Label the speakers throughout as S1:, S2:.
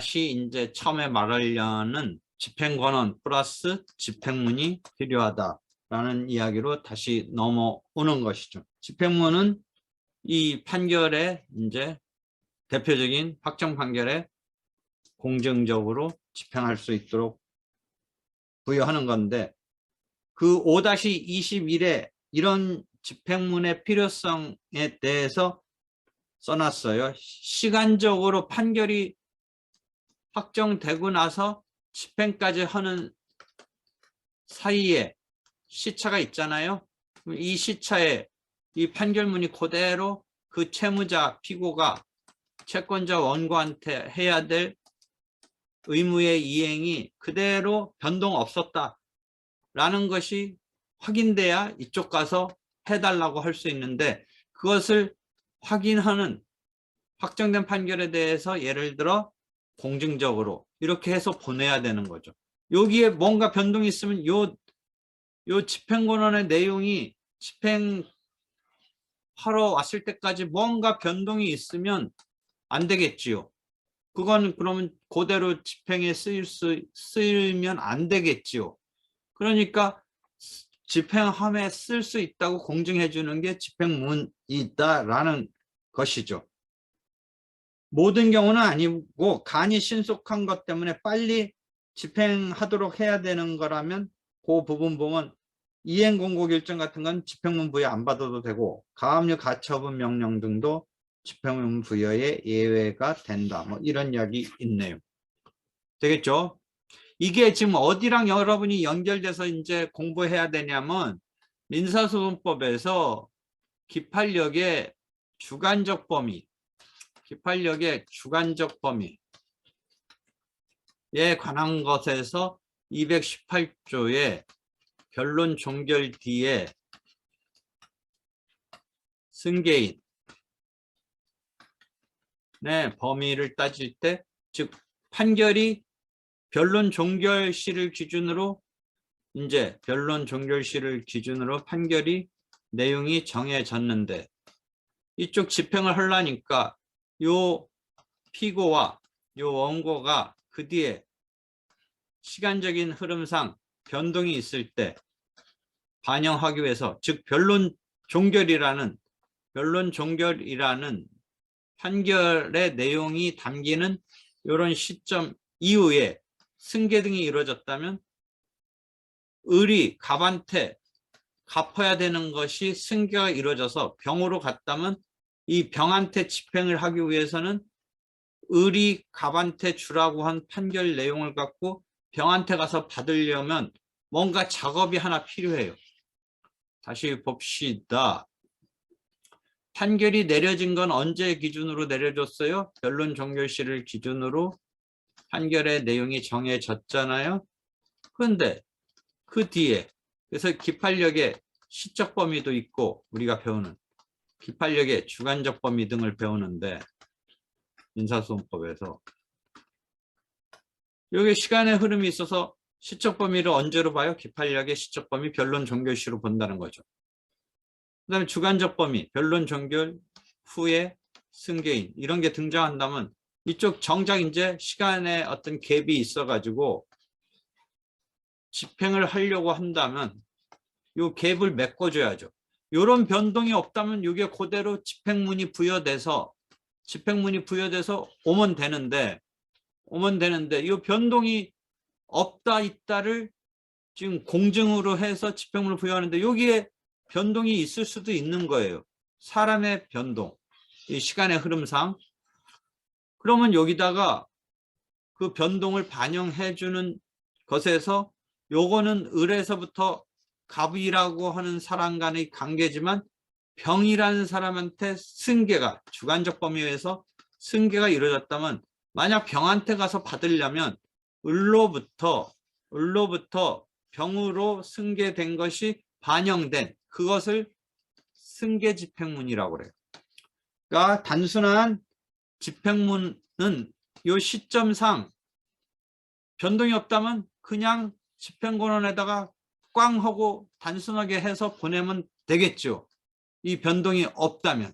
S1: 다시 이제 처음에 말하려는 집행권은 플러스 집행문이 필요하다라는 이야기로 다시 넘어오는 것이죠. 집행문은 이 판결의 이제 대표적인 확정 판결에 공정적으로 집행할 수 있도록 부여하는 건데, 그 5-21에 이런 집행문의 필요성에 대해서 써놨어요. 시간적으로 판결이 확정되고 나서 집행까지 하는 사이에 시차가 있잖아요. 이 시차에 이 판결문이 그대로 그 채무자 피고가 채권자 원고한테 해야 될 의무의 이행이 그대로 변동 없었다라는 것이 확인돼야 이쪽 가서 해달라고 할 수 있는데, 그것을 확인하는 확정된 판결에 대해서 예를 들어 공증적으로 이렇게 해서 보내야 되는 거죠. 여기에 뭔가 변동이 있으면 요 집행권원의 내용이 집행하러 왔을 때까지 뭔가 변동이 있으면 안 되겠지요. 그건 그러면 그대로 집행에 쓰이면 안 되겠지요. 그러니까 집행함에 쓸 수 있다고 공증해 주는 게 집행문이다라는 것이죠. 모든 경우는 아니고 간이 신속한 것 때문에 빨리 집행하도록 해야 되는 거라면 그 부분 보면 이행공고결정 같은 건 집행문 부여 안 받아도 되고, 가압류 가처분 명령 등도 집행문 부여의 예외가 된다. 뭐 이런 이야기 있네요. 되겠죠? 이게 지금 어디랑 여러분이 연결돼서 이제 공부해야 되냐면, 민사소송법에서 기판력의 주관적 범위에 관한 것에서 218조의 변론 종결 뒤에 승계인의 범위를 따질 때, 즉 판결이 변론 종결시를 기준으로 판결이 내용이 정해졌는데, 이쪽 집행을 하려니까 요 피고와 요 원고가 그 뒤에 시간적인 흐름상 변동이 있을 때 반영하기 위해서, 즉 변론 종결이라는 판결의 내용이 담기는 이런 시점 이후에 승계 등이 이루어졌다면 을이 갑한테 갚아야 되는 것이 승계가 이루어져서 병으로 갔다면, 이 병한테 집행을 하기 위해서는 을이 갑한테 주라고 한 판결 내용을 갖고 병한테 가서 받으려면 뭔가 작업이 하나 필요해요. 다시 봅시다. 판결이 내려진 건 언제 기준으로 내려졌어요? 변론 종결시를 기준으로 판결의 내용이 정해졌잖아요. 그런데 그 뒤에, 그래서 기판력의 시적 범위도 있고 우리가 배우는 기판력의 주관적 범위 등을 배우는데, 민사소송법에서 여기 시간의 흐름이 있어서 시적 범위를 언제로 봐요? 기판력의 시적 범위 변론 종결시로 본다는 거죠. 그 다음에 주관적 범위, 변론 종결 후에 승계인, 이런 게 등장한다면 이쪽 정작 이제 시간에 어떤 갭이 있어가지고 집행을 하려고 한다면 이 갭을 메꿔줘야죠. 이런 변동이 없다면 이게 그대로 집행문이 부여돼서 오면 되는데 이 변동이 없다 있다를 지금 공증으로 해서 집행문을 부여하는데, 여기에 변동이 있을 수도 있는 거예요. 사람의 변동, 이 시간의 흐름상. 그러면 여기다가 그 변동을 반영해 주는 것에서, 요거는 을에서부터 갑이라고 하는 사람 간의 관계지만 병이라는 사람한테 승계가, 주관적 범위에서 승계가 이루어졌다면, 만약 병한테 가서 받으려면 을로부터 병으로 승계된 것이 반영된 그것을 승계 집행문이라고 그래요. 그러니까 단순한 집행문은 이 시점상 변동이 없다면 그냥 집행권원에다가 꽝 하고 단순하게 해서 보내면 되겠죠. 이 변동이 없다면.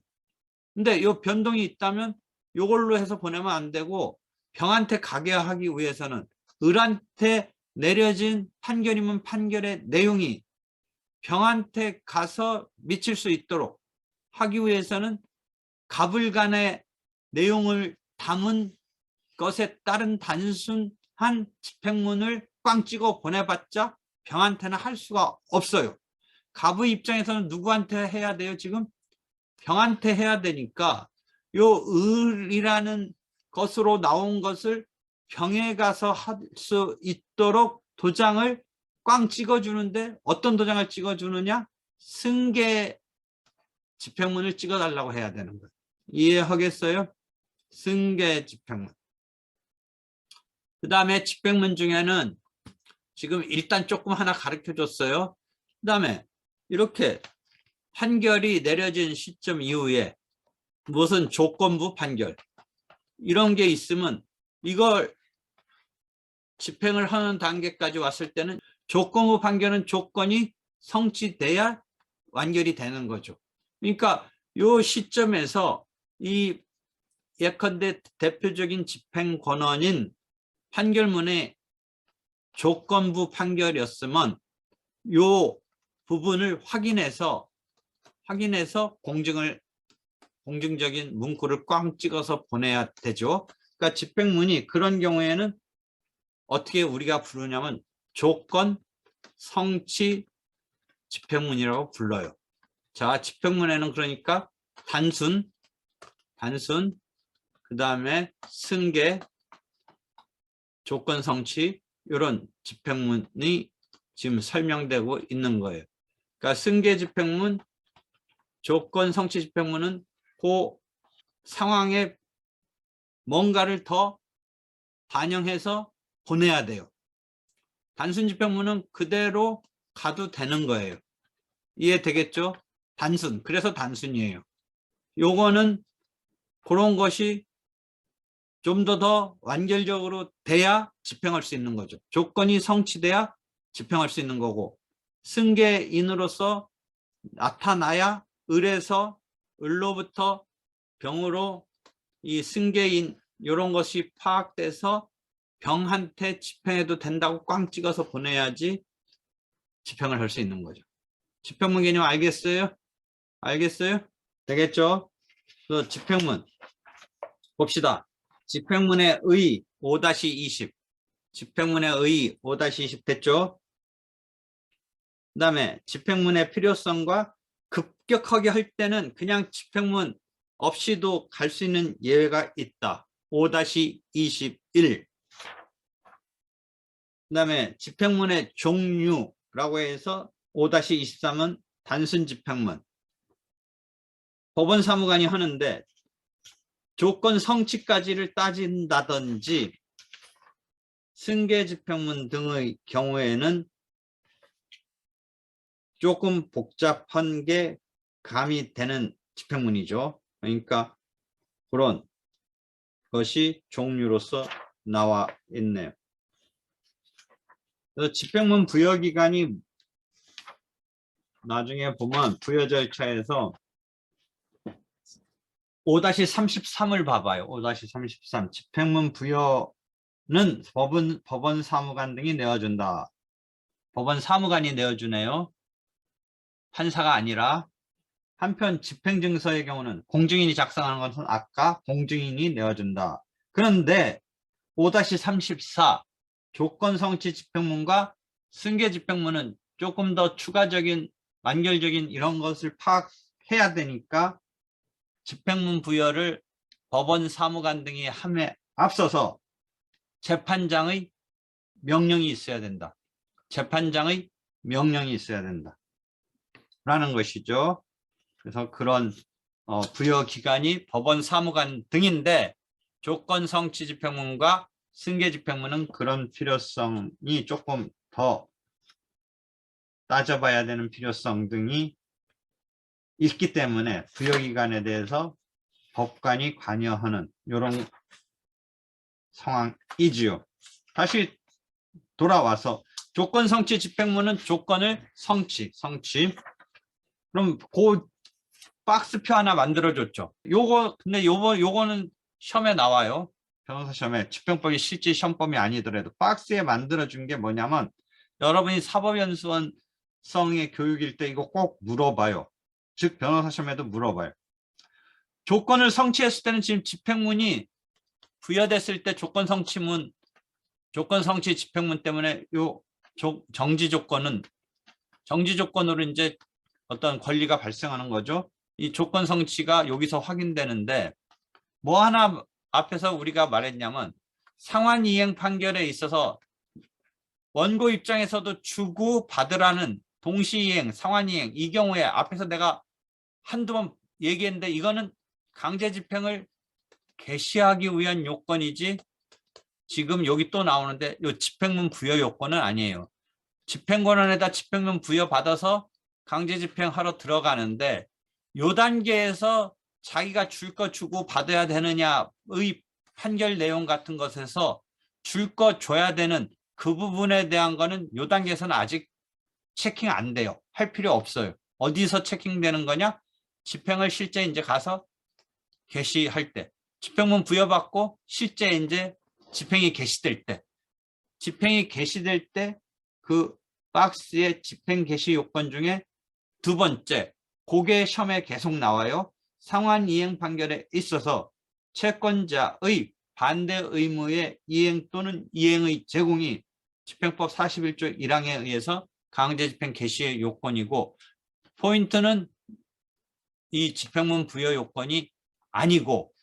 S1: 근데 이 변동이 있다면 이걸로 해서 보내면 안 되고, 병한테 가게 하기 위해서는 을한테 내려진 판결이면 판결의 내용이 병한테 가서 미칠 수 있도록 하기 위해서는 갑을 간의 내용을 담은 것에 따른 단순한 집행문을 꽝 찍어 보내봤자 병한테는 할 수가 없어요. 갑의 입장에서는 누구한테 해야 돼요? 지금 병한테 해야 되니까 요 을이라는 것으로 나온 것을 병에 가서 할 수 있도록 도장을 꽝 찍어주는데 어떤 도장을 찍어주느냐? 승계 집행문을 찍어달라고 해야 되는 거예요. 이해하겠어요? 승계 집행문. 그 다음에 집행문 중에는 지금 일단 조금 하나 가르쳐 줬어요. 그 다음에 이렇게 판결이 내려진 시점 이후에 무슨 조건부 판결 이런 게 있으면 이걸 집행을 하는 단계까지 왔을 때는 조건부 판결은 조건이 성취돼야 완결이 되는 거죠. 그러니까 이 시점에서 이 예컨대 대표적인 집행 권한인 판결문의 조건부 판결이었으면 이 부분을 확인해서 공증적인 문구를 꽝 찍어서 보내야 되죠. 그러니까 집행문이 그런 경우에는 어떻게 우리가 부르냐면 조건 성취 집행문이라고 불러요. 자, 집행문에는 그러니까 단순 그 다음에 승계 조건 성취 이런 집행문이 지금 설명되고 있는 거예요. 그러니까 승계 집행문 조건 성취 집행문은 그 상황에 뭔가를 더 반영해서 보내야 돼요. 단순 집행문은 그대로 가도 되는 거예요. 이해되겠죠? 단순. 그래서 단순이에요. 요거는 그런 것이 좀 더 완결적으로 돼야 집행할 수 있는 거죠. 조건이 성취돼야 집행할 수 있는 거고 승계인으로서 나타나야 을에서 을로부터 병으로 이 승계인 이런 것이 파악돼서 병한테 집행해도 된다고 꽝 찍어서 보내야지 집행을 할 수 있는 거죠. 집행문 개념 알겠어요? 알겠어요? 되겠죠? 그 집행문 봅시다. 집행문의 의 5-20 집행문의 의 5-20 됐죠? 그 다음에 집행문의 필요성과 급격하게 할 때는 그냥 집행문 없이도 갈 수 있는 예외가 있다. 5-21 그 다음에 집행문의 종류라고 해서 5-23은 단순 집행문 법원 사무관이 하는데 조건 성취까지를 따진다든지 승계 집행문 등의 경우에는 조금 복잡한 게 가미되는 집행문이죠. 그러니까 그런 것이 종류로서 나와 있네요. 그래서 집행문 부여기간이 나중에 보면 부여 절차에서 5-33을 봐봐요. 5-33 집행문 부여는 법원 사무관 등이 내어준다. 법원 사무관이 내어주네요. 판사가 아니라. 한편 집행증서의 경우는 공증인이 작성하는 것은 아까 공증인이 내어준다. 그런데 5-34 조건성취 집행문과 승계 집행문은 조금 더 추가적인 완결적인 이런 것을 파악해야 되니까 집행문 부여를 법원 사무관 등이 함에 앞서서 재판장의 명령이 있어야 된다. 재판장의 명령이 있어야 된다. 라는 것이죠. 그래서 그런 부여 기관이 법원 사무관 등인데 조건 성취 집행문과 승계 집행문은 그런 필요성이 조금 더 따져봐야 되는 필요성 등이 있기 때문에 부여 기관에 대해서 법관이 관여하는 이런 상황이지요. 다시 돌아와서 조건 성취 집행문은 조건을 성취. 그럼 그 박스표 하나 만들어줬죠. 근데 요거는 시험에 나와요. 변호사 시험에 집행법이 실제 시험범위 아니더라도 박스에 만들어준 게 뭐냐면 여러분이 사법연수원성의 교육일 때 이거 꼭 물어봐요. 즉 변호사 시험에도 물어봐요. 조건을 성취했을 때는 지금 집행문이 부여됐을 때 조건 성취 집행문 때문에 요 정지 조건으로 이제 어떤 권리가 발생하는 거죠. 이 조건 성취가 여기서 확인되는데 뭐 하나 앞에서 우리가 말했냐면 상환이행 판결에 있어서 원고 입장에서도 주고 받으라는 동시이행, 상환이행 이 경우에 앞에서 내가 한두 번 얘기했는데 이거는 강제집행을 개시하기 위한 요건이지 지금 여기 또 나오는데 이 집행문 부여 요건은 아니에요. 집행권한에다 집행문 부여받아서 강제집행하러 들어가는데 요 단계에서 자기가 줄 거 주고 받아야 되느냐의 판결 내용 같은 것에서 줄 거 줘야 되는 그 부분에 대한 거는 요 단계에서는 아직 체킹 안 돼요. 할 필요 없어요. 어디서 체킹되는 거냐? 집행을 실제 이제 가서 개시할 때, 집행문 부여받고 실제 이제 집행이 개시될 때, 그 박스의 집행 개시 요건 중에 두 번째, 그게 시험에 계속 나와요. 상환이행 판결에 있어서 채권자의 반대 의무의 이행 또는 이행의 제공이 집행법 41조 1항에 의해서 강제집행 개시의 요건이고 포인트는 이 집행문 부여 요건이 아니고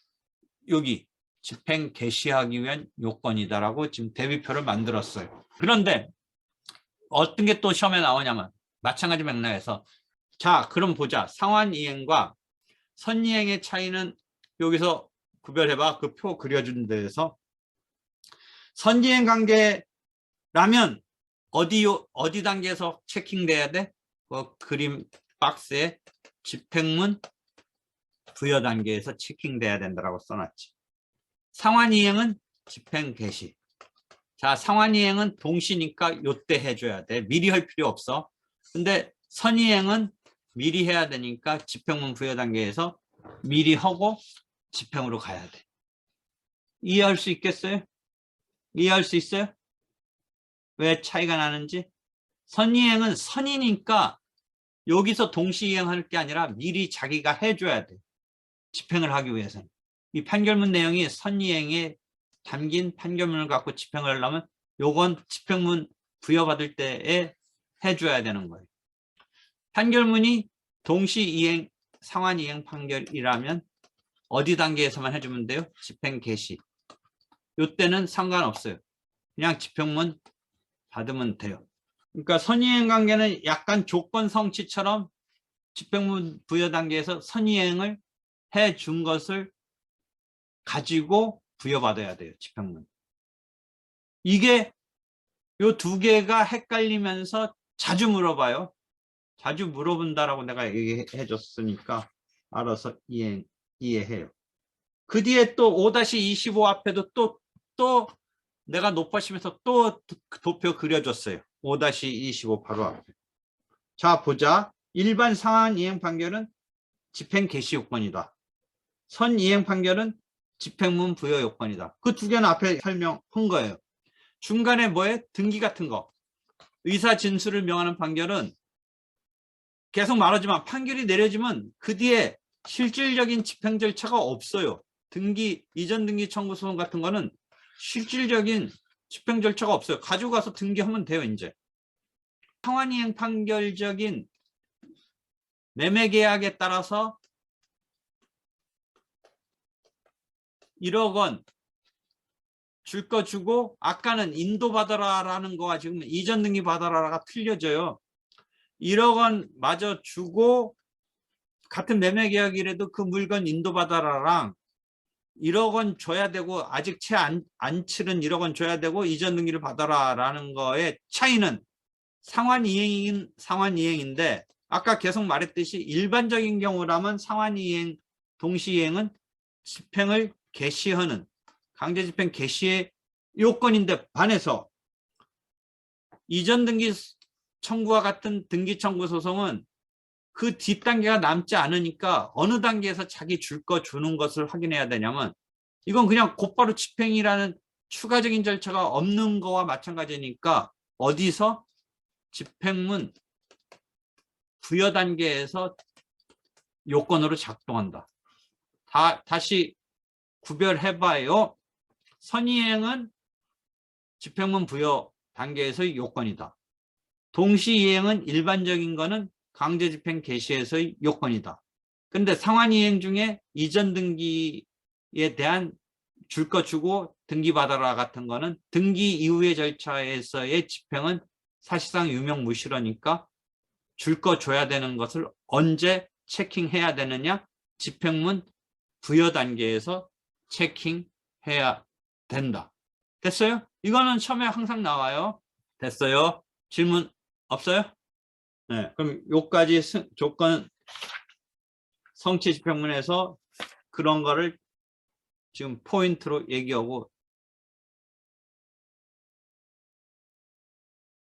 S1: 여기 집행 개시하기 위한 요건이다라고 지금 대비표를 만들었어요. 그런데 어떤 게 또 시험에 나오냐면 마찬가지 맥락에서 자 그럼 보자. 상환이행과 선이행의 차이는 여기서 구별해봐. 그 표 그려준 데에서 선이행 관계라면 어디 단계에서 체킹돼야 돼? 그 그림 박스에 집행문 부여 단계에서 체킹돼야 된다고 써놨지. 상환이행은 집행 개시. 자, 상환이행은 동시니까 요때 해줘야 돼. 미리 할 필요 없어. 근데 선이행은 미리 해야 되니까 집행문 부여 단계에서 미리 하고 집행으로 가야 돼. 이해할 수 있겠어요? 이해할 수 있어요? 왜 차이가 나는지? 선이행은 선이니까 여기서 동시이행할 게 아니라 미리 자기가 해줘야 돼. 집행을 하기 위해서는. 이 판결문 내용이 선이행에 담긴 판결문을 갖고 집행을 하려면 요건 집행문 부여받을 때에 해줘야 되는 거예요. 판결문이 동시이행, 상환이행 판결이라면 어디 단계에서만 해주면 돼요? 집행 개시. 요때는 상관없어요. 그냥 집행문 받으면 돼요. 그러니까 선이행 관계는 약간 조건 성취처럼 집행문 부여 단계에서 선이행을 해준 것을 가지고 부여받아야 돼요. 집행문. 이게 요 두 개가 헷갈리면서 자주 물어봐요. 자주 물어본다라고 내가 얘기해 줬으니까 알아서 이해해요. 그 뒤에 또 5-25 앞에도 또 내가 높아시면서 또 도표 그려줬어요. 5-25 바로 앞에. 자 보자. 일반 상환이행 판결은 집행 개시 요건이다. 선이행 판결은 집행문 부여 요건이다. 그 두 개는 앞에 설명한 거예요. 중간에 뭐에 등기 같은 거. 의사 진술을 명하는 판결은 계속 말하지만 판결이 내려지면 그 뒤에 실질적인 집행 절차가 없어요. 이전 등기 청구 소송 같은 거는 실질적인 집행 절차가 없어요. 가지고 가서 등기하면 돼요, 이제. 상환이행 판결적인 매매 계약에 따라서 1억 원 줄 거 주고 아까는 인도받아라라는 거와 지금 이전 등기 받아라가 틀려져요. 1억 원 마저 주고 같은 매매 계약이라도 그 물건 인도받아라랑 1억 원 줘야 되고 아직 채 안 치른 1억 원 줘야 되고 이전 등기를 받아라라는 거의 차이는 상환이행인데 아까 계속 말했듯이 일반적인 경우라면 상환이행, 동시이행은 집행을 개시하는 강제집행 개시의 요건인데 반해서 이전 등기 청구와 같은 등기 청구 소송은 그 뒷단계가 남지 않으니까 어느 단계에서 자기 줄 거 주는 것을 확인해야 되냐면 이건 그냥 곧바로 집행이라는 추가적인 절차가 없는 거와 마찬가지니까 어디서 집행문 부여 단계에서 요건으로 작동한다. 다시 구별해봐요. 선이행은 집행문 부여 단계에서의 요건이다. 동시이행은 일반적인 거는 강제집행 개시에서의 요건이다. 근데 상환이행 중에 이전 등기에 대한 줄 거 주고 등기받아라 같은 거는 등기 이후의 절차에서의 집행은 사실상 유명무실하니까 줄 거 줘야 되는 것을 언제 체킹해야 되느냐? 집행문 부여 단계에서 체킹해야 된다. 됐어요? 이거는 처음에 항상 나와요. 됐어요? 질문 없어요? 네, 그럼 요까지 조건 성취 집행문에서 그런 거를 지금 포인트로 얘기하고